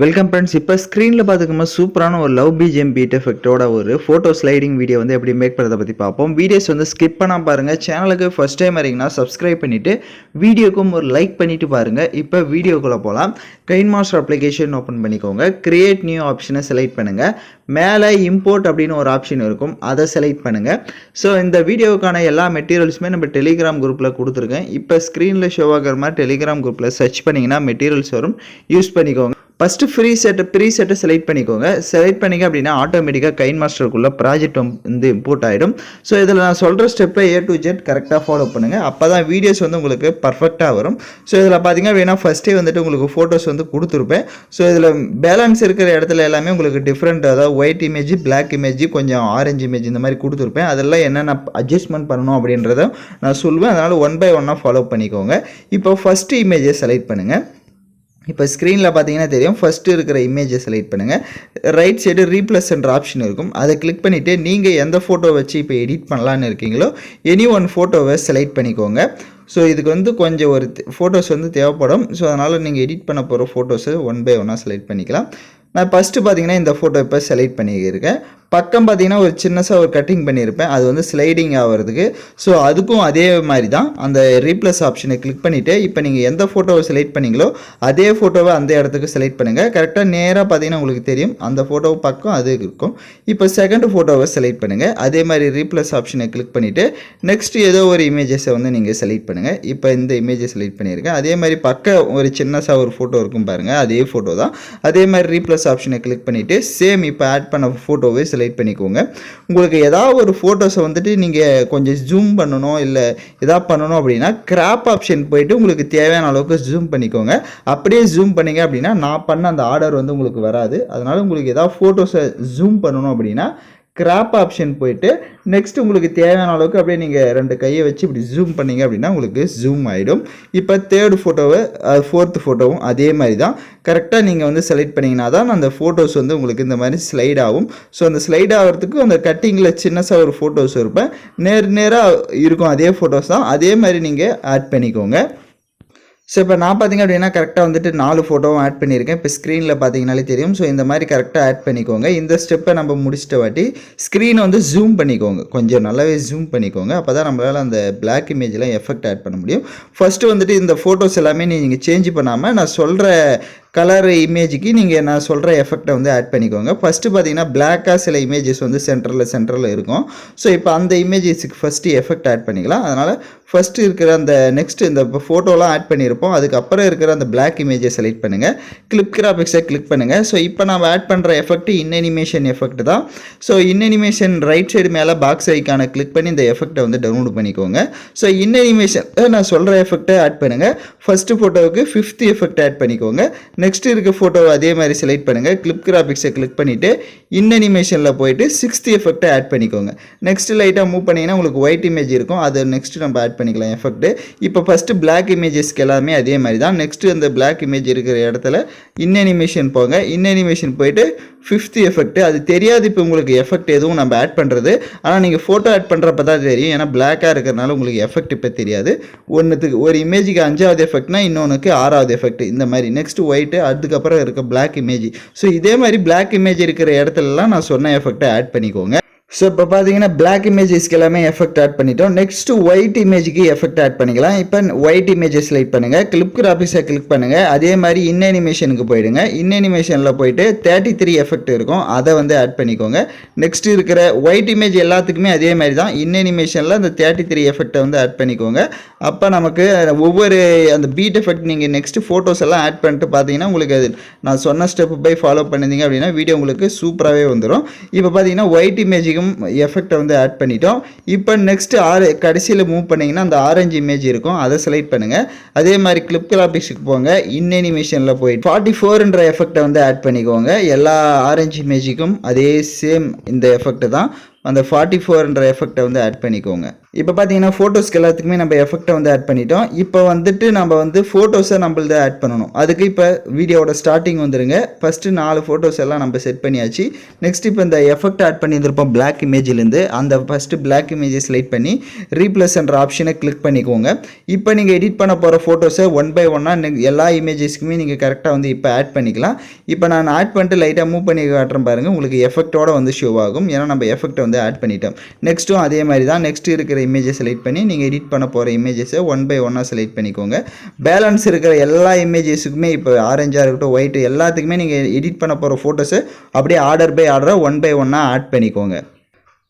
Welcome friends. இப்போ ஸ்க்ரீனில் பார்த்துக்கோமா சூப்பரான ஒரு லவ் பிஜிஎம் பீட் எஃபெக்டோட ஒரு ஃபோட்டோ ஸ்லைடிங் வீடியோ வந்து எப்படி மேக் பண்ணுறதை பற்றி பார்ப்போம். வீடியோஸ் வந்து ஸ்கிப் பண்ணால் பாருங்கள். சேனலுக்கு ஃபஸ்ட் டைம் வரீங்கன்னா சப்ஸ்கிரைப் பண்ணிவிட்டு வீடியோக்கும் ஒரு லைக் பண்ணிவிட்டு பாருங்கள். இப்போ வீடியோக்குள்ளே போகலாம். கைன்மாஸ்டர் அப்ளிகேஷன் ஓப்பன் பண்ணிக்கோங்க. கிரியேட் நியூ ஆப்ஷனை செலக்ட் பண்ணுங்கள். மேலே இம்போர்ட் அப்படின்னு ஒரு ஆப்ஷன் இருக்கும், அதை செலக்ட் பண்ணுங்கள். ஸோ இந்த வீடியோவுக்கான எல்லா மெட்டீரியல்ஸுமே நம்ம டெலிகிராம் குரூப்பில் கொடுத்துருக்கேன். இப்போ ஸ்க்ரீனில் ஷோ ஆகிற மாதிரி டெலிகிராம் குரூப்பில் சர்ச் பண்ணிங்கன்னா மெட்டீரியல்ஸ் வரும், யூஸ் பண்ணிக்கோங்க. ஃபஸ்ட்டு ப்ரீசெட்டை செலக்ட் பண்ணிக்கோங்க. செலக்ட் பண்ணிங்க அப்படின்னா ஆட்டோமேட்டிக்காக கைன்மாஸ்டருக்குள்ளே ப்ராஜெக்ட் வந்து இம்போர்ட் ஆகிடும். ஸோ இதில் நான் சொல்கிற ஸ்டெப்பை A to Z கரெக்டாக ஃபாலோ பண்ணுங்கள். அப்போ தான் வீடியோஸ் வந்து உங்களுக்கு பர்ஃபெக்டாக வரும். ஸோ இதில் பார்த்தீங்க அப்படின்னா ஃபஸ்ட்டே வந்துட்டு உங்களுக்கு ஃபோட்டோஸ் வந்து கொடுத்துருப்பேன். ஸோ இதில் பேலன்ஸ் இருக்கிற இடத்துல எல்லாமே உங்களுக்கு டிஃப்ரெண்ட், அதாவது ஒயிட் இமேஜ், பிளாக் இமேஜ், கொஞ்சம் ஆரஞ்சு இமேஜ் இந்த மாதிரி கொடுத்துருப்பேன். அதெல்லாம் என்னென்ன அட்ஜஸ்ட்மெண்ட் பண்ணணும் அப்படின்றத நான் சொல்லுவேன். அதனால் 1 by 1 ஃபாலோ பண்ணிக்கோங்க. இப்போ ஃபஸ்ட்டு இமேஜை செலக்ட் பண்ணுங்கள். இப்போ ஸ்க்ரீனில் பார்த்தீங்கன்னா தெரியும், ஃபஸ்ட்டு இருக்கிற இமேஜை செலக்ட் பண்ணுங்கள். ரைட் சைடு ரீப்ளஸ்ன்ற ஆப்ஷன் இருக்கும், அதை கிளிக் பண்ணிவிட்டு நீங்கள் எந்த ஃபோட்டோ வச்சு இப்போ எடிட் பண்ணலான்னு இருக்கீங்களோ எனி ஒன் ஃபோட்டோவை செலக்ட் பண்ணிக்கோங்க. ஸோ இதுக்கு வந்து கொஞ்சம் ஒரு ஃபோட்டோஸ் வந்து தேவைப்படும். ஸோ அதனால் நீங்கள் எடிட் பண்ண போகிற ஃபோட்டோஸை 1 by 1 செலக்ட் பண்ணிக்கலாம். நான் ஃபஸ்ட்டு பார்த்தீங்கன்னா இந்த ஃபோட்டோ இப்போ செலக்ட் பண்ணியிருக்கேன். பக்கம் பார்த்தீங்கன்னா ஒரு சின்னதாக ஒரு கட்டிங் பண்ணியிருப்பேன், அது வந்து ஸ்லைடிங் ஆகிறதுக்கு. ஸோ அதுக்கும் அதே மாதிரி தான் அந்த ரீப்ளஸ் ஆப்ஷனை கிளிக் பண்ணிவிட்டு இப்போ நீங்கள் எந்த ஃபோட்டோவை செலக்ட் பண்ணிங்களோ அதே ஃபோட்டோவை அந்த இடத்துக்கு செலக்ட் பண்ணுங்கள். கரெக்டாக நேராக பார்த்தீங்கன்னா உங்களுக்கு தெரியும் அந்த ஃபோட்டோவை பக்கம் அது இருக்கும். இப்போ செகண்ட் ஃபோட்டோவை செலக்ட் பண்ணுங்கள். அதே மாதிரி ரீப்ளஸ் ஆப்ஷனை கிளிக் பண்ணிவிட்டு நெக்ஸ்ட் ஏதோ ஒரு இமேஜஸை வந்து நீங்கள் செலக்ட் பண்ணுங்கள். இப்போ இந்த இமேஜை செலக்ட் பண்ணியிருக்கேன். அதே மாதிரி பக்கம் ஒரு சின்னதாக ஒரு ஃபோட்டோ இருக்கும் பாருங்கள், அதே ஃபோட்டோ தான். அதே மாதிரி ரீப்ளஸ் ஆப்ஷனை கிளிக் பண்ணிவிட்டு சேம் இப்போ ஆட் பண்ண ஃபோட்டோவை செலக்ட் பண்ணிக்கோங்க. உங்களுக்கு ஏதாவது ஒரு ஃபோட்டோஸை வந்துட்டு நீங்கள் கொஞ்சம் ஜூம் பண்ணணும் இல்லை எதாவது பண்ணணும் அப்படின்னா கிராப் ஆப்ஷன் போயிட்டு உங்களுக்கு தேவையான அளவுக்கு ஜூம் பண்ணிக்கோங்க. அப்படியே ஜூம் பண்ணிங்க அப்படின்னா நான் பண்ண அந்த ஆர்டர் வந்து உங்களுக்கு வராது. அதனால் உங்களுக்கு ஏதாவது ஃபோட்டோஸை ஜூம் பண்ணணும் அப்படின்னா கிராப் ஆப்ஷன் போயிட்டு நெக்ஸ்ட் உங்களுக்கு தேவையான அளவுக்கு அப்படியே நீங்கள் 2 கையை வச்சு இப்படி ஜூம் பண்ணிங்க அப்படின்னா உங்களுக்கு ஜூம் ஆகிடும். இப்போ தேர்டு ஃபோட்டோவை ஃபோர்த்து ஃபோட்டோவும் அதே மாதிரி தான் கரெக்டாக நீங்கள் வந்து செலக்ட் பண்ணிங்கன்னா தான் அந்த ஃபோட்டோஸ் வந்து உங்களுக்கு இந்த மாதிரி ஸ்லைட் ஆகும். ஸோ அந்த ஸ்லைட் ஆகிறதுக்கு அந்த கட்டிங்கில் சின்னதாக ஒரு ஃபோட்டோஸ் இருப்பேன், நேராக இருக்கும் அதே ஃபோட்டோஸ் தான். அதே மாதிரி நீங்கள் ஆட் பண்ணிக்கோங்க. ஸோ இப்போ நான் பார்த்தீங்க அப்படின்னா கரெக்டாக வந்துட்டு 4 ஃபோட்டோவும் ஆட் பண்ணியிருக்கேன். இப்போ ஸ்க்ரீனில் பார்த்தீங்கனாலே தெரியும். ஸோ இந்த மாதிரி கரெக்டாக ஆட் பண்ணிக்கோங்க. இந்த ஸ்டெப்பை நம்ம முடிச்சிட்ட வாட்டி ஸ்க்ரீனை வந்து ஜூம் பண்ணிக்கோங்க, கொஞ்சம் நல்லாவே ஜூம் பண்ணிக்கோங்க. அப்போ தான் நம்மளால் அந்த பிளாக் இமேஜில் எஃபெக்ட் ஆட் பண்ண முடியும். ஃபஸ்ட்டு வந்துட்டு இந்த ஃபோட்டோஸ் எல்லாமே நீங்கள் சேஞ்ச் பண்ணாமல் நான் சொல்கிற கலர் இமேஜுக்கு நீங்கள் நான் சொல்கிற எஃபெக்டை வந்து ஆட் பண்ணிக்கோங்க. ஃபஸ்ட்டு பார்த்தீங்கன்னா பிளாக்காக சில இமேஜஸ் வந்து சென்டரில் இருக்கும். ஸோ இப்போ அந்த இமேஜஸுக்கு ஃபஸ்ட்டு எஃபெக்ட் ஆட் பண்ணிக்கலாம். அதனால் ஃபஸ்ட்டு இருக்கிற அந்த நெக்ஸ்ட்டு இந்த ஃபோட்டோலாம் ஆட் பண்ணியிருப்போம், அதுக்கப்புறம் இருக்கிற அந்த பிளாக் இமேஜை செலக்ட் பண்ணுங்கள். கிளிப் கிராபிக்ஸை கிளிக் பண்ணுங்கள். ஸோ இப்போ நம்ம ஆட் பண்ணுற எஃபெக்ட் இன்அனிமேஷன் எஃபெக்ட் தான். ஸோ இன்அனிமேஷன் ரைட் சைடு மேலே பாக்ஸ் ஐக்கானை கிளிக் பண்ணி இந்த எஃபெக்டை வந்து டவுன்லோட் பண்ணிக்கோங்க. ஸோ இன்அனிமேஷன் நான் சொல்கிற எஃபெக்டை ஆட் பண்ணுங்கள். ஃபஸ்ட்டு ஃபோட்டோவுக்கு 5th எஃபெக்ட் ஆட் பண்ணிக்கோங்க. நெக்ஸ்ட் இருக்க ஃபோட்டோவை அதே மாதிரி செலக்ட் பண்ணுங்கள். கிளிப் கிராபிக்ஸை கிளிக் பண்ணிவிட்டு இன்அனிமேஷனில் போயிட்டு 6th எஃபெக்டை ஆட் பண்ணிக்கோங்க. நெக்ஸ்ட் லைட்டாக மூவ் பண்ணிங்கன்னா உங்களுக்கு ஒயிட் இமேஜ் இருக்கும், அது நெக்ஸ்ட் நம்ம ஆட் பண்ணிக்கலாம் எஃபெக்ட். இப்போ ஃபஸ்ட்டு பிளாக் இமேஜஸ்க்கு எல்லாமே அதே மாதிரி தான். நெக்ஸ்ட்டு அந்த பிளாக் இமேஜ் இருக்கிற இடத்துல இன்அனிமேஷன் போங்க. இன்அனிமேஷன் போயிட்டு 5th எஃபெக்ட், அது தெரியாது இப்போ உங்களுக்கு எஃபெக்ட் எதுவும் நம்ம ஆட் பண்ணுறது. ஆனால் நீங்கள் ஃபோட்டோ ஆட் பண்ணுறப்ப தான் தெரியும், ஏன்னா பிளாக்காக இருக்கிறதுனால உங்களுக்கு எஃபெக்ட் இப்போ தெரியாது. ஒரு இமேஜுக்கு 5வது எஃபெக்ட்னா இன்னொன்றுக்கு 6வது எஃபெக்ட் இந்த மாதிரி. நெக்ஸ்ட் ஒயிட்டு, அதுக்கப்புறம் இருக்க பிளாக் இமேஜ். ஸோ இதே மாதிரி பிளாக் இமேஜ் இருக்கிற இடத்துலலாம் நான் சொன்ன எஃபெக்டை ஆட் பண்ணிக்கோங்க. ஸோ இப்போ பார்த்தீங்கன்னா பிளாக் இமேஜஸ்க்கு எல்லாமே எஃபெக்ட் ஆட் பண்ணிட்டோம். நெக்ஸ்ட் ஒயிட் இமேஜுக்கு எஃபெக்ட் ஆட் பண்ணிக்கலாம். இப்போ ஒயிட் இமேஜை செலக்ட் பண்ணுங்கள். கிளிப் கிராபிக்ஸை கிளிக் பண்ணுங்கள். அதே மாதிரி இன்அனிமேஷனுக்கு போயிடுங்க. இன்அனிமேஷனில் போயிட்டு 33 எஃபெக்ட் இருக்கும், அதை வந்து ஆட் பண்ணிக்கோங்க. நெக்ஸ்ட் இருக்கிற ஒயிட் இமேஜ் எல்லாத்துக்குமே அதே மாதிரி தான். இன்அனிமேஷனில் அந்த 33 எஃபெக்டை வந்து ஆட் பண்ணிக்கோங்க. அப்போ நமக்கு ஒவ்வொரு அந்த பீட் எஃபெக்ட் நீங்கள் நெக்ஸ்ட் ஃபோட்டோஸ் எல்லாம் ஆட் பண்ணிட்டு பார்த்தீங்கன்னா உங்களுக்கு அது நான் சொன்ன ஸ்டெப் பை ஃபாலோ பண்ணியிருந்தீங்க அப்படின்னா வீடியோ உங்களுக்கு சூப்பராகவே வந்துடும். இப்போ பார்த்தீங்கன்னா ஒயிட் இமேஜுக்கு எஃபெக்டை வந்து ஆட் பண்ணிட்டோம். இப்போ நெக்ஸ்ட் கடைசியில் மூவ் பண்ணிங்கன்னா அந்த ஆரஞ்சு இமேஜ் இருக்கும், அதை செலக்ட் பண்ணுங்கள். அதே மாதிரி கிளிப் கிராபிக்ஸுக்கு போங்க. இன்அனிமேஷனில் போயிட்டு 44ன்ற எஃபெக்டை வந்து ஆட் பண்ணிக்கோங்க. எல்லா ஆரஞ்சு இமேஜுக்கும் அதே சேம் இந்த எஃபெக்ட் தான். அந்த 44ன்ற எஃபெக்டை வந்து ஆட் பண்ணிக்கோங்க. இப்போ பார்த்தீங்கன்னா ஃபோட்டோஸ்க்கு எல்லாத்துக்குமே நம்ம எஃபெக்ட்டை வந்து ஆட் பண்ணிட்டோம். இப்போ வந்துட்டு நம்ம வந்து ஃபோட்டோஸை நம்மளது ஆட் பண்ணணும். அதுக்கு இப்போ வீடியோவோட ஸ்டார்டிங் வந்துருங்க. ஃபஸ்ட்டு 4 ஃபோட்டோஸ் எல்லாம் நம்ம செட் பண்ணியாச்சு. நெக்ஸ்ட் இப்போ இந்த எஃபெக்ட் ஆட் பண்ணியிருந்திருப்போம் பிளாக் இமேஜிலேருந்து. அந்த ஃபஸ்ட்டு பிளாக் இமேஜை செலக்ட் பண்ணி ரீப்ளேஸ்ன்ற ஆப்ஷனை கிளிக் பண்ணிக்கோங்க. இப்போ நீங்கள் எடிட் பண்ண போகிற ஃபோட்டோஸை ஒன் பை ஒன்னாக எல்லா இமேஜஸ்க்குமே நீங்கள் கரெக்டாக வந்து இப்போ ஆட் பண்ணிக்கலாம். இப்போ நான் ஆட் பண்ணிட்டு லைட்டாக மூவ் பண்ணி காட்டுறேன் பாருங்கள். உங்களுக்கு எஃபெக்ட்டோட வந்து ஷோ ஆகும். ஏன்னா நம்ம எஃபெக்ட்டை வந்து ஆட் பண்ணிட்டோம். நெக்ஸ்ட்டும் அதே மாதிரி தான். நெக்ஸ்ட் இருக்கிற இமேஜை செலக்ட் பண்ணி நீங்கள் எடிட் பண்ண போகிற இமேஜஸை ஒன் பை ஒன்னாக செலக்ட் பண்ணிக்கோங்க. பேலன்ஸ் இருக்கிற எல்லா இமேஜஸுக்குமே இப்போ ஆரஞ்சாக இருக்கட்டும் ஒயிட் எல்லாத்துக்குமே நீங்கள் எடிட் பண்ண போகிற ஃபோட்டோஸை அப்படியே ஆர்டர் பை ஆர்டராக ஒன் பை ஒன்னாக ஆட் பண்ணிக்கோங்க.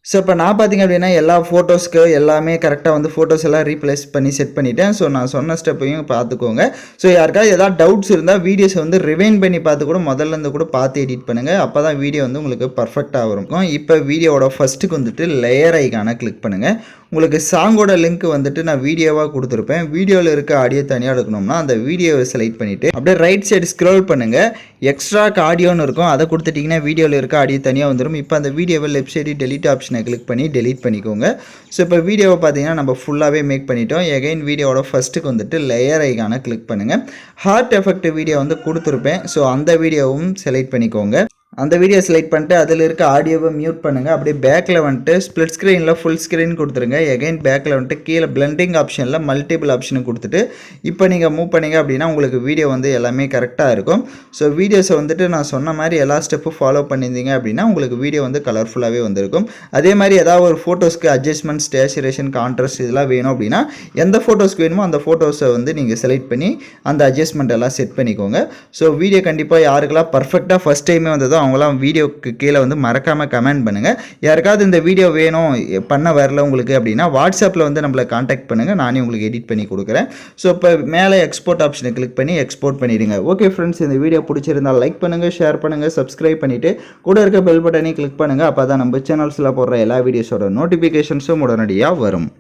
ஸோ இப்போ நான் பார்த்திங்க அப்படின்னா எல்லா ஃபோட்டோஸ்க்கு எல்லாமே கரெக்டாக வந்து ஃபோட்டோஸ் எல்லாம் ரீப்ளேஸ் பண்ணி செட் பண்ணிவிட்டேன். ஸோ நான் சொன்ன ஸ்டெப்பையும் பார்த்துக்கோங்க. ஸோ யாருக்காவது ஏதாவது டவுட்ஸ் இருந்தால் வீடியோஸை வந்து ரிவைன் பண்ணி பார்த்து கூட முதல்லேருந்து கூட பார்த்து எடிட் பண்ணுங்கள். அப்போ தான் வீடியோ வந்து உங்களுக்கு பர்ஃபெக்டாக இருக்கும். இப்போ வீடியோவோட ஃபஸ்ட்டுக்கு வந்துட்டு லேயர் ஐக்கானை கிளிக் பண்ணுங்கள். உங்களுக்கு சாங்கோட லிங்க் வந்துட்டு நான் வீடியோவாக கொடுத்துருப்பேன். வீடியோவில் இருக்க ஆடியோ தனியாக எடுக்கணும்னா அந்த வீடியோவை செலக்ட் பண்ணிவிட்டு அப்படியே ரைட் சைடு ஸ்க்ரோல் பண்ணுங்கள். எக்ஸ்ட்ராக்கு ஆடியோன்னு இருக்கும். அதை கொடுத்துட்டிங்கன்னா வீடியோவில் இருக்க ஆடியோ தனியாக வந்துடும். இப்போ அந்த வீடியோவை லெஃப்ட் சைடு டெலிட் ஆப்ஷனை கிளிக் பண்ணி டெலீட் பண்ணிக்கோங்க. ஸோ இப்போ வீடியோவை பார்த்தீங்கன்னா நம்ம ஃபுல்லாகவே மேக் பண்ணிட்டோம். எகைன் வீடியோவோட ஃபஸ்ட்டுக்கு வந்துட்டு லேயர் ஐக்கானை கிளிக் பண்ணுங்கள். ஹார்ட் எஃபெக்ட் வீடியோ வந்து கொடுத்துருப்பேன். ஸோ அந்த வீடியோவும் செலக்ட் பண்ணிக்கோங்க. அந்த வீடியோ செலக்ட் பண்ணிட்டு அதில் இருக்க ஆடியோவை மியூட் பண்ணுங்கள். அப்படியே பேக்கில் வந்துட்டு ஸ்ப்ளிட் ஸ்க்ரீனில் ஃபுல் ஸ்க்ரீன் கொடுத்துருங்க. எகைன் பேக்கில் வந்துட்டு கீழே பிளெண்டிங் ஆப்ஷனில் மல்டிபிள் ஆப்ஷனை கொடுத்துட்டு இப்போ நீங்கள் மூவ் பண்ணிங்க அப்படின்னா உங்களுக்கு வீடியோ வந்து எல்லாமே கரெக்டாக இருக்கும். ஸோ வீடியோஸை வந்துட்டு நான் சொன்ன மாதிரி எல்லா ஸ்டெப்பும் ஃபாலோ பண்ணியிருந்தீங்க அப்படின்னா உங்களுக்கு வீடியோ வந்து கலர்ஃபுல்லாகவே வந்திருக்கும். அதே மாதிரி ஏதாவது ஒரு ஃபோட்டோஸ்க்கு அட்ஜஸ்ட்மெண்ட் ஸ்டேச்சுரேஷன் கான்ட்ராஸ்ட் இதெல்லாம் வேணும் அப்படின்னா எந்த ஃபோட்டோஸ்க்கு வேணுமோ அந்த ஃபோட்டோஸை வந்து நீங்கள் செலக்ட் பண்ணி அந்த அட்ஜஸ்ட்மெண்ட் எல்லாம் செட் பண்ணிக்கோங்க. ஸோ வீடியோ கண்டிப்பாக யாருக்கெல்லாம் பர்ஃபெக்டாக ஃபஸ்ட் டைமே வந்ததோ அவங்களாம் வீடியோக்கு கீழே வந்து மறக்காமல் கமெண்ட் பண்ணுங்கள். யாருக்காவது இந்த வீடியோ வேணும் பண்ண வரல உங்களுக்கு அப்படின்னா வாட்ஸ்அப்பில் வந்து நம்மளை காண்டாக்ட் பண்ணுங்கள். நானே உங்களுக்கு எடிட் பண்ணி கொடுக்குறேன். ஸோ இப்போ மேலே எக்ஸ்போர்ட் ஆப்ஷனை கிளிக் பண்ணி எக்ஸ்போர்ட் பண்ணிடுங்க. ஓகே ஃப்ரெண்ட்ஸ், இந்த வீடியோ பிடிச்சிருந்தால் லைக் பண்ணுங்கள், ஷேர் பண்ணுங்கள், சப்ஸ்கிரைப் பண்ணிவிட்டு கூட இருக்க பெல் பட்டனையும் கிளிக் பண்ணுங்கள். அப்போ தான் நம்ம சேனல்ஸில் போடுற எல்லா வீடியோஸோட நோட்டிஃபிகேஷன்ஸும் உடனடியாக வரும்.